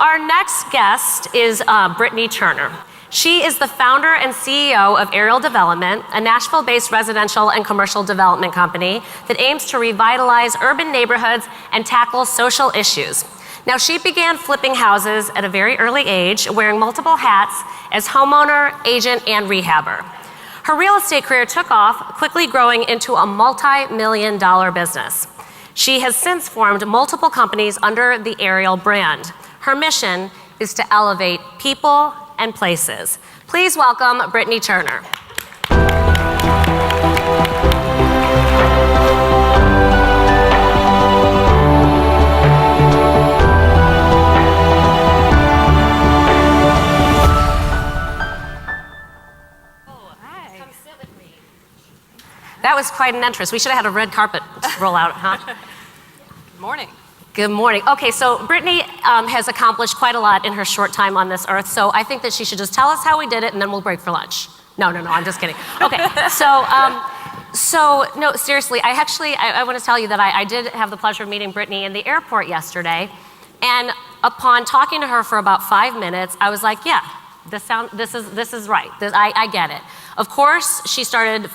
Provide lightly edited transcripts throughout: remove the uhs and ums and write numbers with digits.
our next guest is Brittany Turner. She is the founder and CEO of Aerial Development, a Nashville-based residential and commercial development company that aims to revitalize urban neighborhoods and tackle social issues. Now, she began flipping houses at a very early age, wearing multiple hats as homeowner, agent, and rehabber. Her real estate career took off, quickly growing into a multi-million-dollar business. She has since formed multiple companies under the Aerial brand. Her mission is to elevate people and places. Please welcome Brittany Turner. That was quite an entrance. We should have had a red carpet roll out, huh? Good morning. Good morning. Okay, so Brittany has accomplished quite a lot in her short time on this earth, so I think that she should just tell us how we did it and then we'll break for lunch. No, I'm just kidding. Okay, so no, seriously, I want to tell you that I did have the pleasure of meeting Brittany in the airport yesterday, and upon talking to her for about 5 minutes, I was like, yeah, this is right. I get it. Of course, she started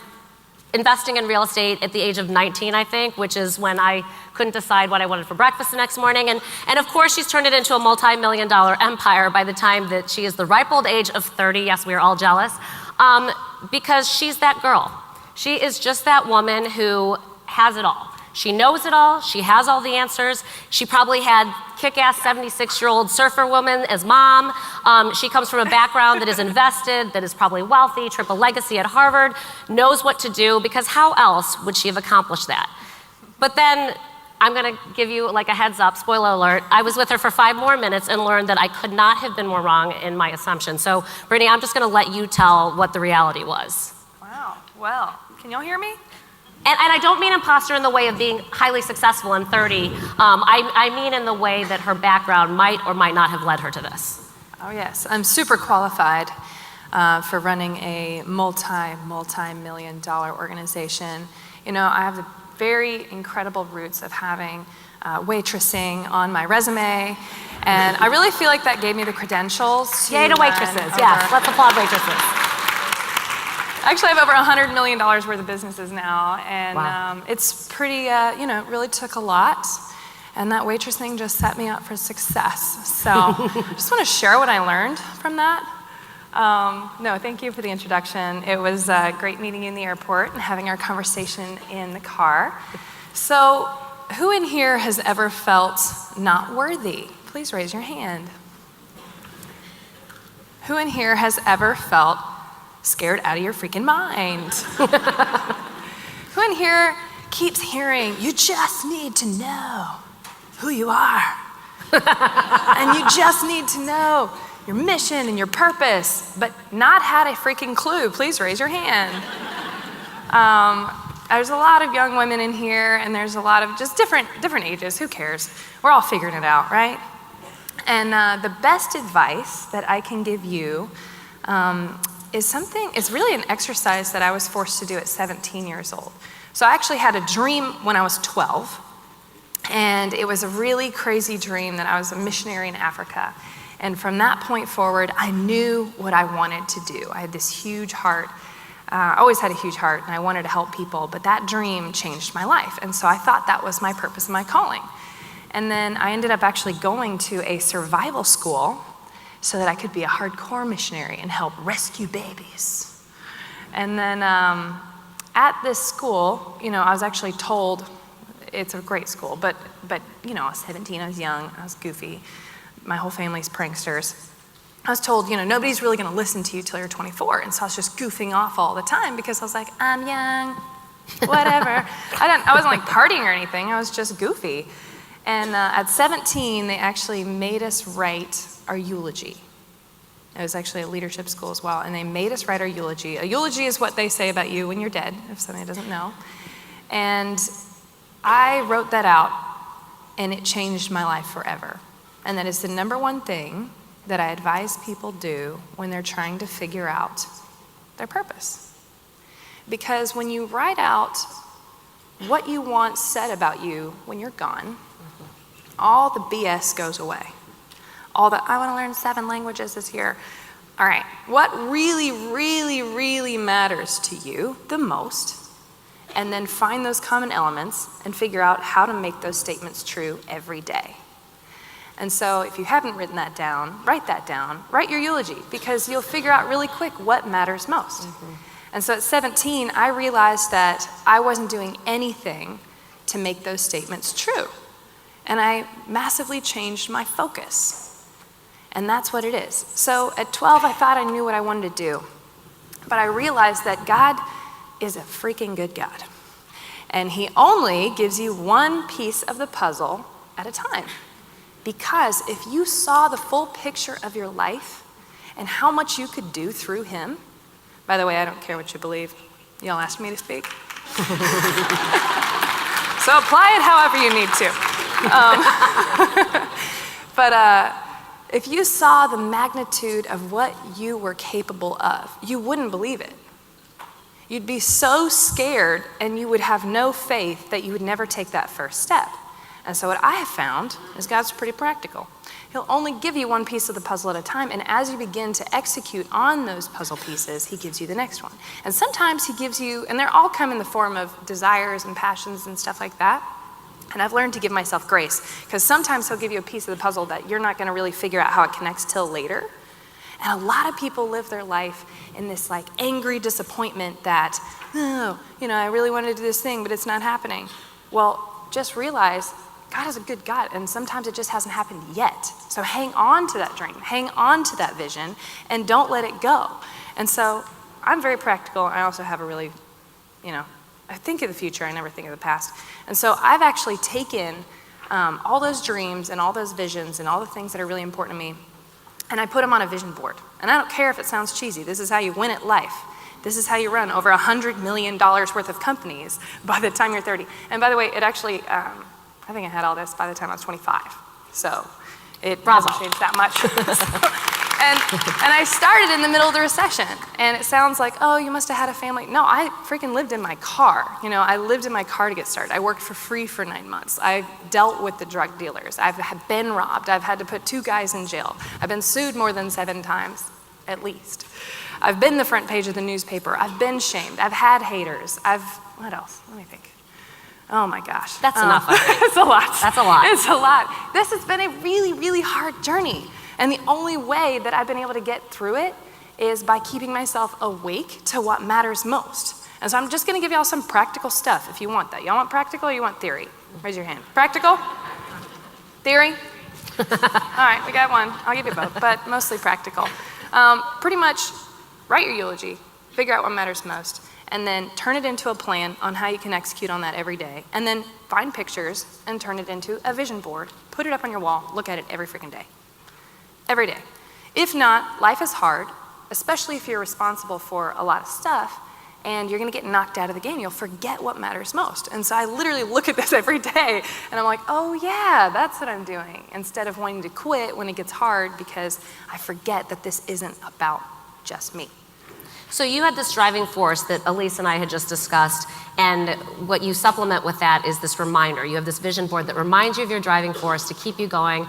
investing in real estate at the age of 19, I think, which is when I couldn't decide what I wanted for breakfast the next morning. And of course, she's turned it into a multi-million-dollar empire by the time that she is the ripe old age of 30. Yes, we are all jealous. Because she's that girl. She is just that woman who has it all. She knows it all. She has all the answers. She probably had kick-ass 76-year-old surfer woman as mom. She comes from a background that is invested, that is probably wealthy, triple legacy at Harvard, knows what to do, because how else would she have accomplished that? But then, I'm gonna give you like a heads up, spoiler alert, I was with her for 5 more minutes and learned that I could not have been more wrong in my assumption. So, Brittany, I'm just gonna let you tell what the reality was. Wow, well, can y'all hear me? And I don't mean imposter in the way of being highly successful in 30. I mean in the way that her background might or might not have led her to this. Oh yes, I'm super qualified for running a multi-million-dollar organization. You know, I have the very incredible roots of having waitressing on my resume, and I really feel like that gave me the credentials. Yay to waitresses, yes, let's applaud waitresses. Actually, I have over $100 million worth of businesses now, and wow. It's pretty, it really took a lot, and that waitress thing just set me up for success. So I just want to share what I learned from that. No, thank you for the introduction. It was great meeting you in the airport and having our conversation in the car. So who in here has ever felt not worthy? Please raise your hand. Who in here has ever felt scared out of your freaking mind? Who in here keeps hearing, you just need to know who you are? And you just need to know your mission and your purpose, but not had a freaking clue? Please raise your hand. There's a lot of young women in here, and there's a lot of just different ages. Who cares? We're all figuring it out, right? And the best advice that I can give you it's really an exercise that I was forced to do at 17 years old. So I actually had a dream when I was 12, and it was a really crazy dream that I was a missionary in Africa. And from that point forward, I knew what I wanted to do. I had this huge heart. I always had a huge heart, and I wanted to help people, but that dream changed my life. And so I thought that was my purpose and my calling. And then I ended up actually going to a survival school so that I could be a hardcore missionary and help rescue babies. And then at this school, I was actually told, it's a great school, but I was 17, I was young, I was goofy. My whole family's pranksters. I was told, nobody's really gonna listen to you till you're 24. And so I was just goofing off all the time because I was like, I'm young, whatever. I wasn't like partying or anything, I was just goofy. And at 17, they actually made us write our eulogy. It was actually a leadership school as well, and they made us write our eulogy. A eulogy is what they say about you when you're dead, if somebody doesn't know. And I wrote that out, and it changed my life forever. And that is the number one thing that I advise people do when they're trying to figure out their purpose. Because when you write out what you want said about you when you're gone, all the BS goes away. All the, I want to learn 7 languages this year. All right, what really, really, really matters to you the most? And then find those common elements and figure out how to make those statements true every day. And so if you haven't written that down, write your eulogy, because you'll figure out really quick what matters most. And so at 17, I realized that I wasn't doing anything to make those statements true. And I massively changed my focus. And that's what it is. So at 12, I thought I knew what I wanted to do. But I realized that God is a freaking good God. And he only gives you one piece of the puzzle at a time. Because if you saw the full picture of your life and how much you could do through him, by the way, I don't care what you believe. Y'all asked me to speak. So apply it however you need to. But if you saw the magnitude of what you were capable of, you wouldn't believe it. You'd be so scared and you would have no faith that you would never take that first step. And so what I have found is God's pretty practical. He'll only give you one piece of the puzzle at a time, and as you begin to execute on those puzzle pieces, he gives you the next one. And sometimes he gives you, and they're all come in the form of desires and passions and stuff like that. And I've learned to give myself grace, because sometimes he'll give you a piece of the puzzle that you're not gonna really figure out how it connects till later. And a lot of people live their life in this like angry disappointment that, oh, I really wanted to do this thing, but it's not happening. Well, just realize God is a good God, and sometimes it just hasn't happened yet. So hang on to that dream, hang on to that vision, and don't let it go. And so I'm very practical. I also have a really, I think of the future, I never think of the past. And so I've actually taken all those dreams and all those visions and all the things that are really important to me, and I put them on a vision board. And I don't care if it sounds cheesy. This is how you win at life. This is how you run over $100 million worth of companies by the time you're 30. And by the way, it actually, I think I had all this by the time I was 25. So it hasn't changed that much. And I started in the middle of the recession. And it sounds like, oh, you must have had a family. No, I freaking lived in my car. I lived in my car to get started. I worked for free for 9 months. I dealt with the drug dealers. I've been robbed. I've had to put 2 guys in jail. I've been sued more than 7 times, at least. I've been the front page of the newspaper. I've been shamed. I've had haters. What else? Let me think. Oh my gosh. That's enough. It's a lot. That's a lot. It's a lot. This has been a really, really hard journey. And the only way that I've been able to get through it is by keeping myself awake to what matters most. And so I'm just gonna give y'all some practical stuff if you want that. Y'all want practical or you want theory? Raise your hand. Practical? Theory? All right, we got one. I'll give you both, but mostly practical. Pretty much write your eulogy, figure out what matters most, and then turn it into a plan on how you can execute on that every day. And then find pictures and turn it into a vision board. Put it up on your wall, look at it every freaking day. Every day. If not, life is hard, especially if you're responsible for a lot of stuff, and you're gonna get knocked out of the game. You'll forget what matters most. And so I literally look at this every day, and I'm like, oh yeah, that's what I'm doing, instead of wanting to quit when it gets hard, because I forget that this isn't about just me. So you had this driving force that Elise and I had just discussed, and what you supplement with that is this reminder. You have this vision board that reminds you of your driving force to keep you going,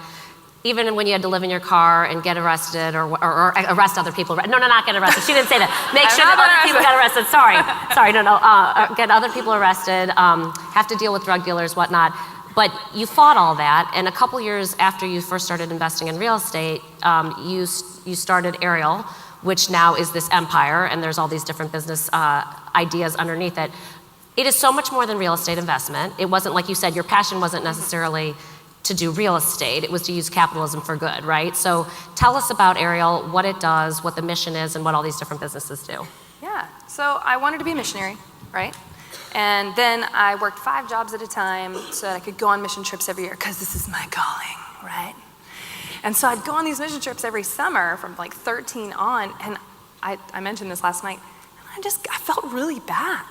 even when you had to live in your car and get arrested or arrest other people. No, not get arrested. She didn't say that. Make sure that other people got arrested. Sorry, no. Get other people arrested, have to deal with drug dealers, whatnot. But you fought all that, and a couple years after you first started investing in real estate, you started Ariel, which now is this empire, and there's all these different business ideas underneath it. It is so much more than real estate investment. It wasn't, like you said, your passion wasn't necessarily to do real estate, it was to use capitalism for good, right? So tell us about Ariel, what it does, what the mission is, and what all these different businesses do. Yeah, so I wanted to be a missionary, right? And then I worked 5 jobs at a time so that I could go on mission trips every year, because this is my calling, right? And so I'd go on these mission trips every summer from like 13 on, and I mentioned this last night, and I felt really bad,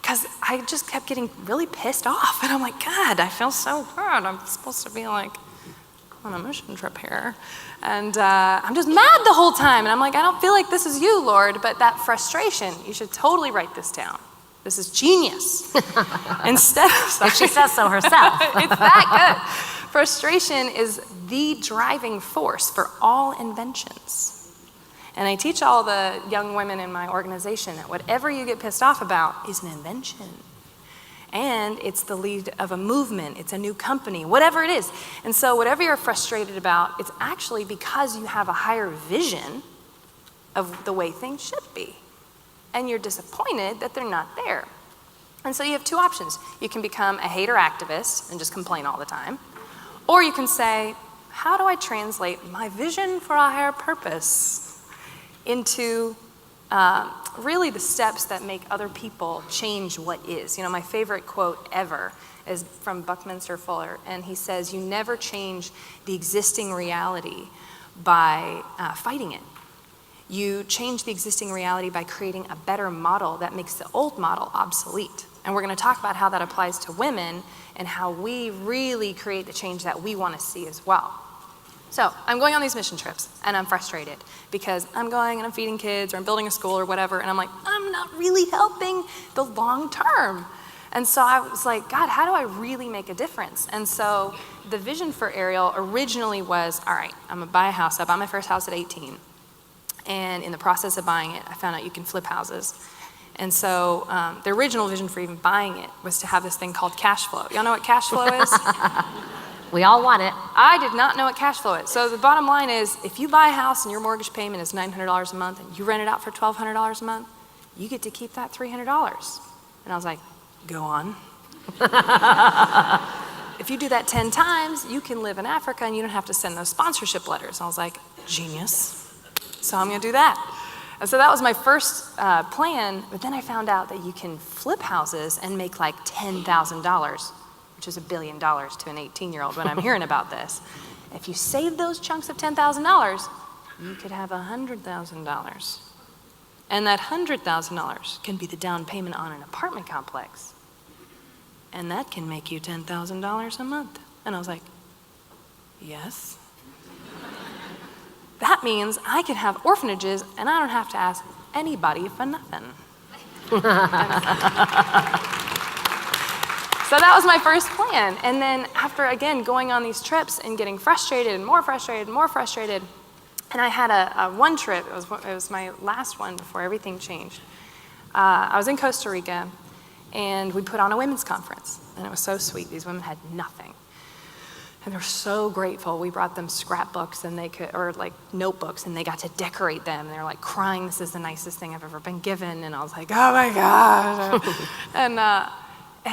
because I just kept getting really pissed off. And I'm like, God, I feel so bad. I'm supposed to be like on a mission trip here. And I'm just mad the whole time. And I'm like, I don't feel like this is you, Lord. But that frustration, you should totally write this down. This is genius. Instead of, if she says so herself. It's that good. Frustration is the driving force for all inventions. And I teach all the young women in my organization that whatever you get pissed off about is an invention. And it's the lead of a movement, it's a new company, whatever it is. And so whatever you're frustrated about, it's actually because you have a higher vision of the way things should be. And you're disappointed that they're not there. And so you have two options. You can become a hater activist and just complain all the time. Or you can say, how do I translate my vision for a higher purpose into really the steps that make other people change what is? You know, my favorite quote ever is from Buckminster Fuller, and he says, you never change the existing reality by fighting it. You change the existing reality by creating a better model that makes the old model obsolete. And we're going to talk about how that applies to women and how we really create the change that we want to see as well. So I'm going on these mission trips and I'm frustrated because I'm going and I'm feeding kids or I'm building a school or whatever, and I'm like, I'm not really helping the long term. And so I was like, God, how do I really make a difference? And so the vision for Ariel originally was, all right, I'm going to buy a house. I bought my first house at 18. And in the process of buying it, I found out you can flip houses. And so the original vision for even buying it was to have this thing called cash flow. Y'all know what cash flow is? We all want it. I did not know what cash flow is. So the bottom line is, if you buy a house and your mortgage payment is $900 a month and you rent it out for $1,200 a month, you get to keep that $300. And I was like, go on. If you do that 10 times, you can live in Africa and you don't have to send those sponsorship letters. And I was like, genius. So I'm going to do that. And so that was my first plan, but then I found out that you can flip houses and make like $10,000, which is $1 billion to an 18-year-old when I'm hearing about this. If you save those chunks of $10,000, you could have $100,000. And that $100,000 can be the down payment on an apartment complex. And that can make you $10,000 a month. And I was like, yes. That means I can have orphanages and I don't have to ask anybody for nothing. So that was my first plan. And then after, again, going on these trips and getting frustrated and more frustrated and more frustrated, and I had a one trip, it was my last one before everything changed. I was in Costa Rica and we put on a women's conference, and it was so sweet. These women had nothing. And they're so grateful. We brought them scrapbooks and or like notebooks, and they got to decorate them. And they're like crying, this is the nicest thing I've ever been given. And I was like, oh my God. And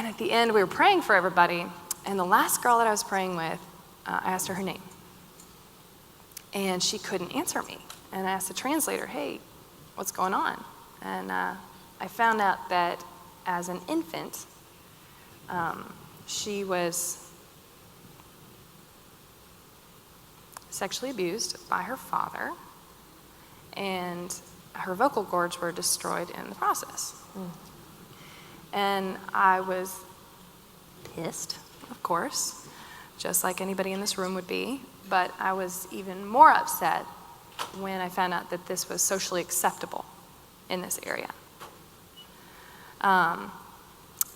at the end, we were praying for everybody. And the last girl that I was praying with, I asked her name. And she couldn't answer me. And I asked the translator, hey, what's going on? And I found out that as an infant, she was sexually abused by her father, and her vocal cords were destroyed in the process. And I was pissed, of course, just like anybody in this room would be, but I was even more upset when I found out that this was socially acceptable in this area.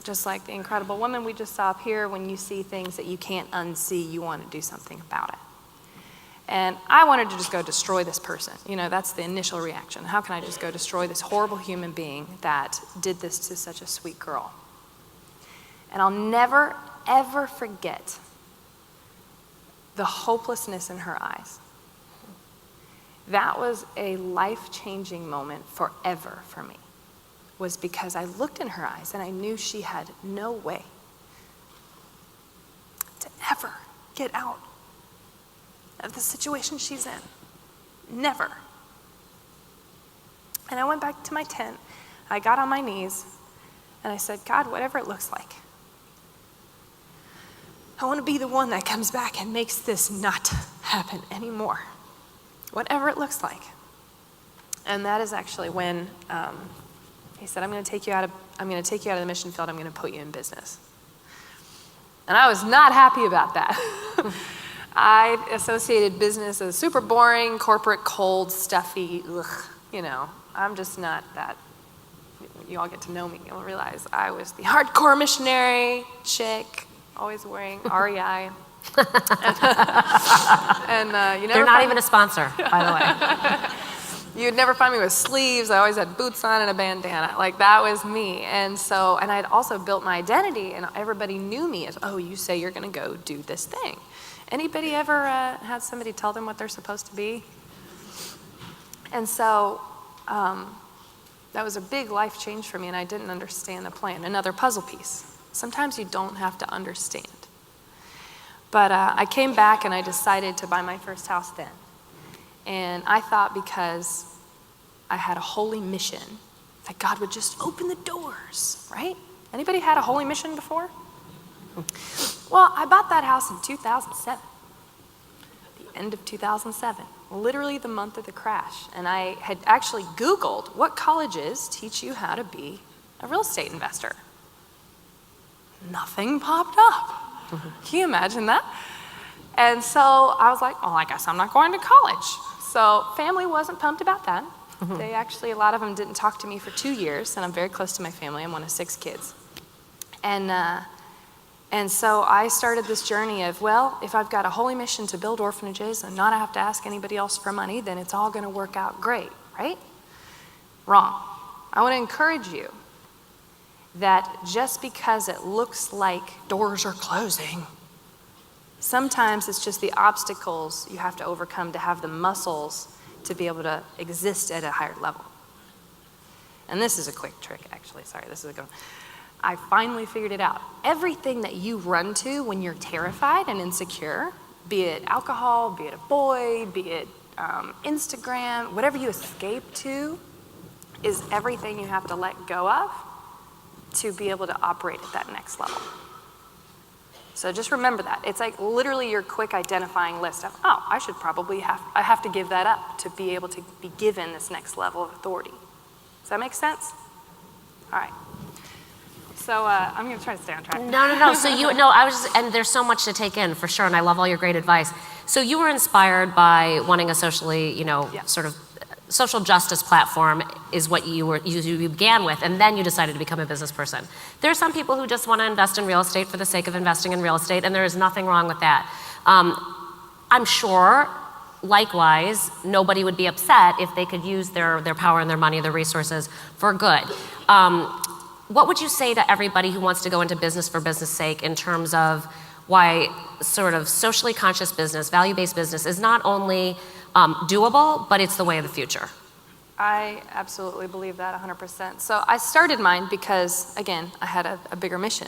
Just like the incredible woman we just saw up here, when you see things that you can't unsee, you want to do something about it. And I wanted to just go destroy this person. You know, that's the initial reaction. How can I just go destroy this horrible human being that did this to such a sweet girl? And I'll never, ever forget the hopelessness in her eyes. That was a life-changing moment forever for me, was because I looked in her eyes and I knew she had no way to ever get out of the situation she's in. Never. And I went back to my tent, I got on my knees, and I said, God, whatever it looks like, I want to be the one that comes back and makes this not happen anymore. Whatever it looks like. And that is actually when he said, I'm going to take you out of the mission field, I'm going to put you in business. And I was not happy about that. I associated business as super boring, corporate, cold, stuffy, you know. I'm just not that. You all get to know me, you'll realize I was the hardcore missionary chick, always wearing REI. They're not even a sponsor, by the way. You'd never find me with sleeves. I always had boots on and a bandana. Like, that was me. And I'd also built my identity, and everybody knew me as, oh, you say you're going to go do this thing. Anybody ever had somebody tell them what they're supposed to be? And so that was a big life change for me, and I didn't understand the plan. Another puzzle piece. Sometimes you don't have to understand. But I came back and I decided to buy my first house then. And I thought because I had a holy mission that God would just open the doors, right? Anybody had a holy mission before? Well, I bought that house in 2007, the end of 2007, literally the month of the crash. And I had actually Googled what colleges teach you how to be a real estate investor. Nothing popped up. Can you imagine that? And so I was like, oh, I guess I'm not going to college. So family wasn't pumped about that. They actually, a lot of them didn't talk to me for 2 years, and I'm very close to my family. I'm one of 6 kids. And so I started this journey of, well, if I've got a holy mission to build orphanages and not have to ask anybody else for money, then it's all going to work out great, right? Wrong. I want to encourage you that just because it looks like doors are closing, sometimes it's just the obstacles you have to overcome to have the muscles to be able to exist at a higher level. And this is a quick trick, actually. Sorry, this is a good one. I finally figured it out. Everything that you run to when you're terrified and insecure, be it alcohol, be it a boy, be it Instagram, whatever you escape to, is everything you have to let go of to be able to operate at that next level. So just remember that. It's like literally your quick identifying list of, oh, I have to give that up to be able to be given this next level of authority. Does that make sense? All right. So I'm going to try to stay on track. No. So and there's so much to take in for sure, and I love all your great advice. So you were inspired by wanting a socially, sort of social justice platform is what you began with, and then you decided to become a business person. There are some people who just want to invest in real estate for the sake of investing in real estate, and there is nothing wrong with that. I'm sure, likewise, nobody would be upset if they could use their power and their money, their resources for good. What would you say to everybody who wants to go into business for business sake in terms of why sort of socially conscious business, value-based business is not only doable, but it's the way of the future? I absolutely believe that 100%. So I started mine because, again, I had a bigger mission.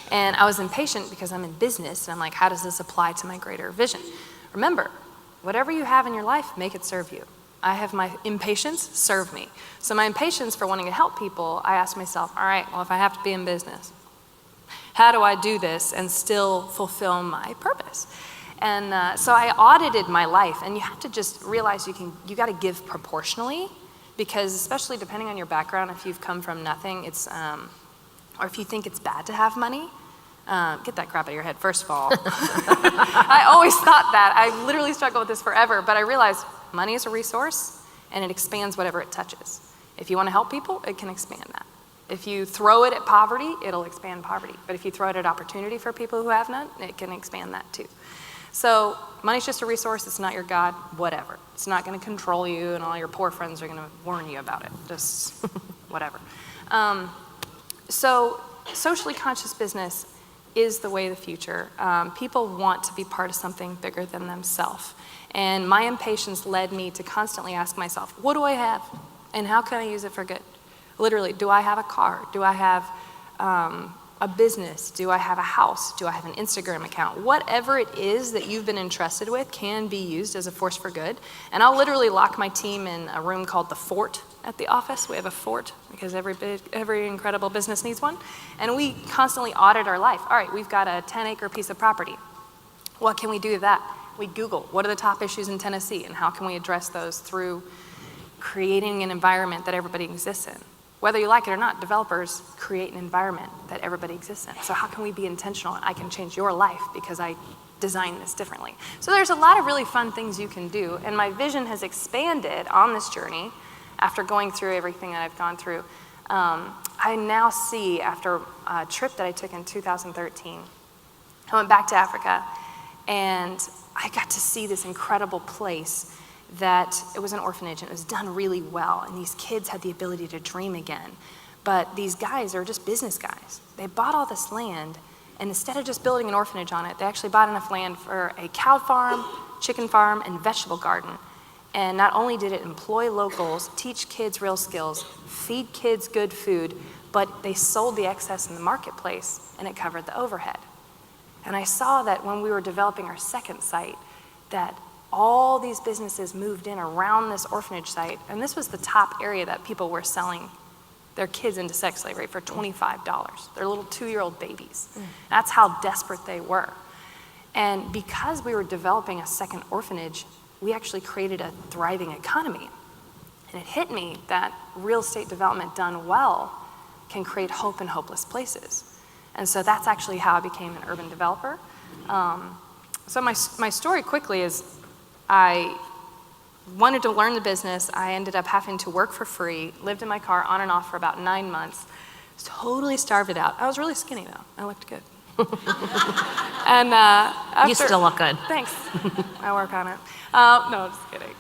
And I was impatient because I'm in business, and I'm like, how does this apply to my greater vision? Remember, whatever you have in your life, make it serve you. I have my impatience, serve me. So my impatience for wanting to help people, I asked myself, all right, well, if I have to be in business, how do I do this and still fulfill my purpose? And so I audited my life, and you have to just realize you got to give proportionally, because especially depending on your background, if you've come from nothing, or if you think it's bad to have money, get that crap out of your head, first of all. I always thought that. I literally struggled with this forever, but I realized money is a resource, and it expands whatever it touches. If you want to help people, it can expand that. If you throw it at poverty, it'll expand poverty. But if you throw it at opportunity for people who have none, it can expand that too. So money's just a resource. It's not your God, whatever. It's not going to control you, and all your poor friends are going to warn you about it. Just whatever. So socially conscious business is the way of the future. People want to be part of something bigger than themselves. And my impatience led me to constantly ask myself, what do I have? And how can I use it for good? Literally, do I have a car? Do I have a business? Do I have a house? Do I have an Instagram account? Whatever it is that you've been entrusted with can be used as a force for good. And I'll literally lock my team in a room called the Fort at the office. We have a fort because every incredible business needs one. And we constantly audit our life. All right, we've got a 10-acre piece of property. What can we do with that? We Google, what are the top issues in Tennessee, and how can we address those through creating an environment that everybody exists in? Whether you like it or not, developers create an environment that everybody exists in. So how can we be intentional? I can change your life because I designed this differently. So there's a lot of really fun things you can do, and my vision has expanded on this journey after going through everything that I've gone through. I now see, after a trip that I took in 2013, I went back to Africa, And I got to see this incredible place that it was an orphanage and it was done really well. And these kids had the ability to dream again. But these guys are just business guys. They bought all this land, and instead of just building an orphanage on it, they actually bought enough land for a cow farm, chicken farm, and vegetable garden. And not only did it employ locals, teach kids real skills, feed kids good food, but they sold the excess in the marketplace, and it covered the overhead. And I saw that when we were developing our second site, that all these businesses moved in around this orphanage site, and this was the top area that people were selling their kids into sex slavery for $25. Their little 2-year-old babies. That's how desperate they were. And because we were developing a second orphanage, we actually created a thriving economy. And it hit me that real estate development done well can create hope in hopeless places. And so that's actually how I became an urban developer. So my story quickly is I wanted to learn the business. I ended up having to work for free, lived in my car on and off for about 9 months, totally starved it out. I was really skinny though. I looked good. And after, you still look good. Thanks. I work on it. No, just kidding.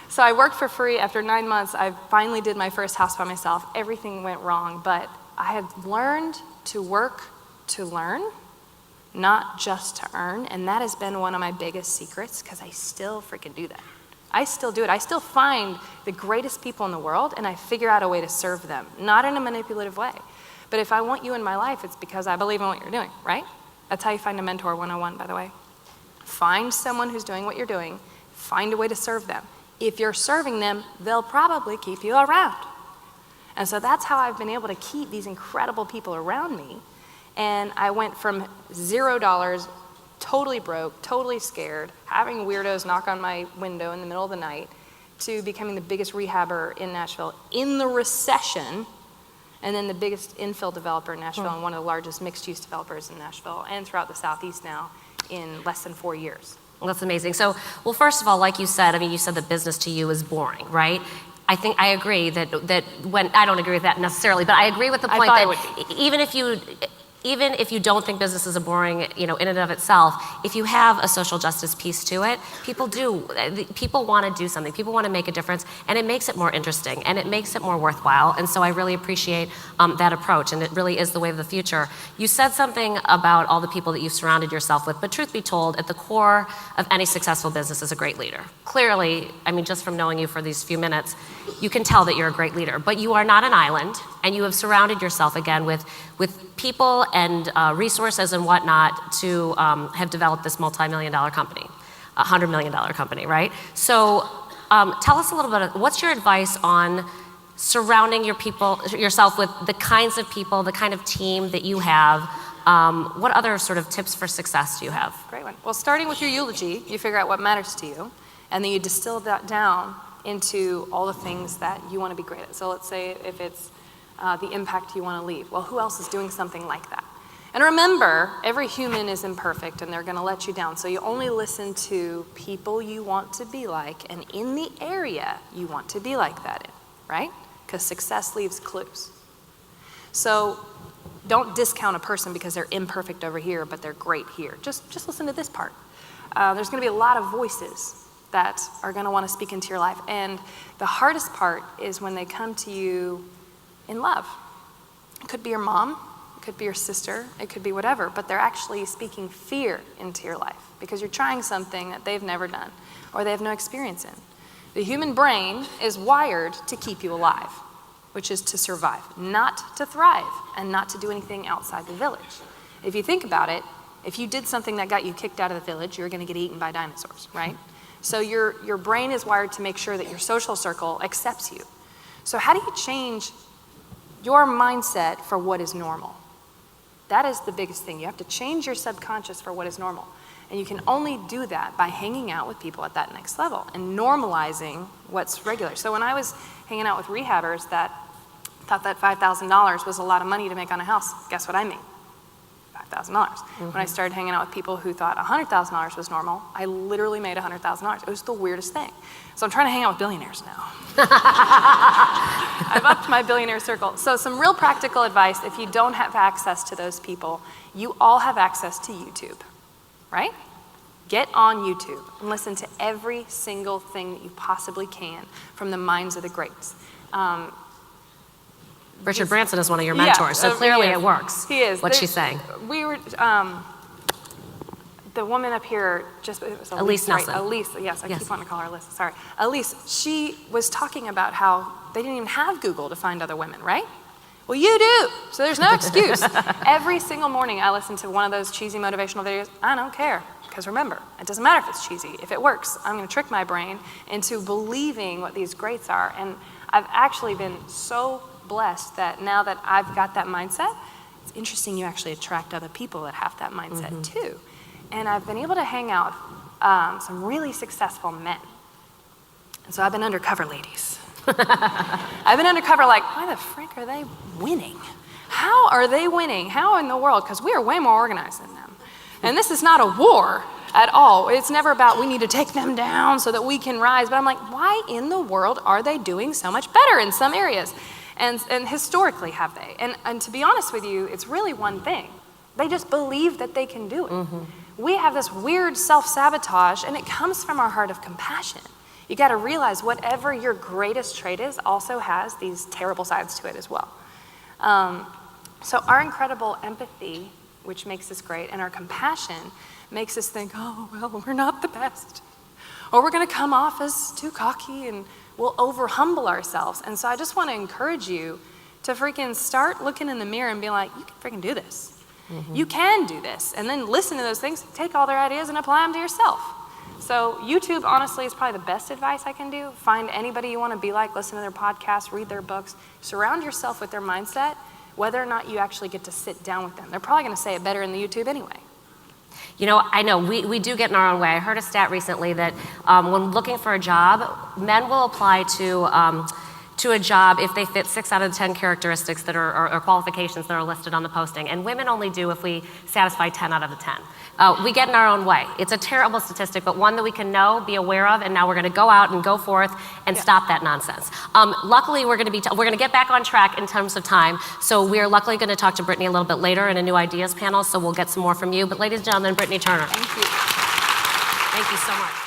So I worked for free. After 9 months, I finally did my first house by myself. Everything went wrong, but I had learned to work to learn, not just to earn, and that has been one of my biggest secrets, because I still freaking do that. I still do it. I still find the greatest people in the world, and I figure out a way to serve them, not in a manipulative way. But if I want you in my life, it's because I believe in what you're doing, right? That's how you find a mentor 101, by the way. Find someone who's doing what you're doing, find a way to serve them. If you're serving them, they'll probably keep you around. And so that's how I've been able to keep these incredible people around me. And I went from $0, totally broke, totally scared, having weirdos knock on my window in the middle of the night, to becoming the biggest rehabber in Nashville in the recession, and then the biggest infill developer in Nashville, and one of the largest mixed-use developers in Nashville and throughout the Southeast now in less than 4 years. Well, that's amazing. So, well, first of all, like you said, I mean, you said that business to you is boring, right? I think I agree that when, I don't agree with that necessarily, but I agree with the point that even if you don't think businesses are boring, in and of itself, if you have a social justice piece to it, people want to do something. People want to make a difference, and it makes it more interesting, and it makes it more worthwhile. And so I really appreciate that approach, and it really is the way of the future. You said something about all the people that you've surrounded yourself with, but truth be told, at the core of any successful business is a great leader. Clearly, I mean, just from knowing you for these few minutes, you can tell that you're a great leader, but you are not an island, and you have surrounded yourself, again, with people and resources and whatnot to have developed this multi-million-dollar company, $100 million company, right? So tell us a little bit, what's your advice on surrounding yourself with the kinds of people, the kind of team that you have? What other sort of tips for success do you have? Great one. Well, starting with your eulogy, you figure out what matters to you, and then you distill that down into all the things that you want to be great at. So let's say if it's the impact you want to leave. Well, who else is doing something like that? And remember, every human is imperfect, and they're going to let you down. So you only listen to people you want to be like, and in the area you want to be like that in, right? Because success leaves clues. So don't discount a person because they're imperfect over here, but they're great here. Just listen to this part. There's going to be a lot of voices that are going to want to speak into your life. And the hardest part is when they come to you in love. It could be your mom, it could be your sister, it could be whatever, but they're actually speaking fear into your life because you're trying something that they've never done or they have no experience in. The human brain is wired to keep you alive, which is to survive, not to thrive, and not to do anything outside the village. If you think about it, if you did something that got you kicked out of the village, you're going to get eaten by dinosaurs, right? So your brain is wired to make sure that your social circle accepts you. So how do you change your mindset for what is normal? That is the biggest thing. You have to change your subconscious for what is normal. And you can only do that by hanging out with people at that next level and normalizing what's regular. So when I was hanging out with rehabbers that thought that $5,000 was a lot of money to make on a house, guess what I made? $5,000. When I started hanging out with people who thought $100,000 was normal, I literally made $100,000. It was the weirdest thing. So I'm trying to hang out with billionaires now. I've upped my billionaire circle. So some real practical advice, if you don't have access to those people, you all have access to YouTube. right? Get on YouTube and listen to every single thing that you possibly can from the minds of the greats. Richard Branson is one of your mentors, so clearly it works. He is. What she's saying. We were, the woman up here, it was Elise Nelson. Right? Elise, yes, I keep wanting to call her Elise, sorry. Elise, she was talking about how they didn't even have Google to find other women, right? Well, you do, so there's no excuse. Every single morning I listen to one of those cheesy motivational videos. I don't care, because remember, it doesn't matter if it's cheesy. If it works, I'm gonna trick my brain into believing what these greats are. And I've actually been so blessed that now that I've got that mindset, it's interesting you actually attract other people that have that mindset too. And I've been able to hang out some really successful men. And so I've been undercover, ladies. I've been undercover like, why the frick are they winning? How are they winning? How in the world? Because we are way more organized than them. And this is not a war at all. It's never about we need to take them down so that we can rise. But I'm like, why in the world are they doing so much better in some areas? And historically have they? And to be honest with you, it's really one thing. They just believe that they can do it. We have this weird self-sabotage, and it comes from our heart of compassion. You got to realize whatever your greatest trait is also has these terrible sides to it as well. So our incredible empathy, which makes us great, and our compassion makes us think, oh, well, we're not the best. Or we're going to come off as too cocky, and we'll over-humble ourselves. And so I just want to encourage you to freaking start looking in the mirror and be like, you can freaking do this. You can do this. And then listen to those things, take all their ideas and apply them to yourself. So YouTube, honestly, is probably the best advice I can do. Find anybody you want to be like, listen to their podcasts, read their books, surround yourself with their mindset, whether or not you actually get to sit down with them. They're probably going to say it better in the YouTube anyway. You know, I know we do get in our own way. I heard a stat recently that when looking for a job, men will apply to a job if they fit 6 out of 10 characteristics that are or qualifications that are listed on the posting, and women only do if we satisfy 10 out of the 10. We get in our own way. It's a terrible statistic, but one that we can know, be aware of, and now we're going to go out and go forth and stop that nonsense. Luckily, we're going to get back on track in terms of time. So we're luckily going to talk to Brittany a little bit later in a new ideas panel. So we'll get some more from you. But ladies and gentlemen, Brittany Turner. Thank you. Thank you so much.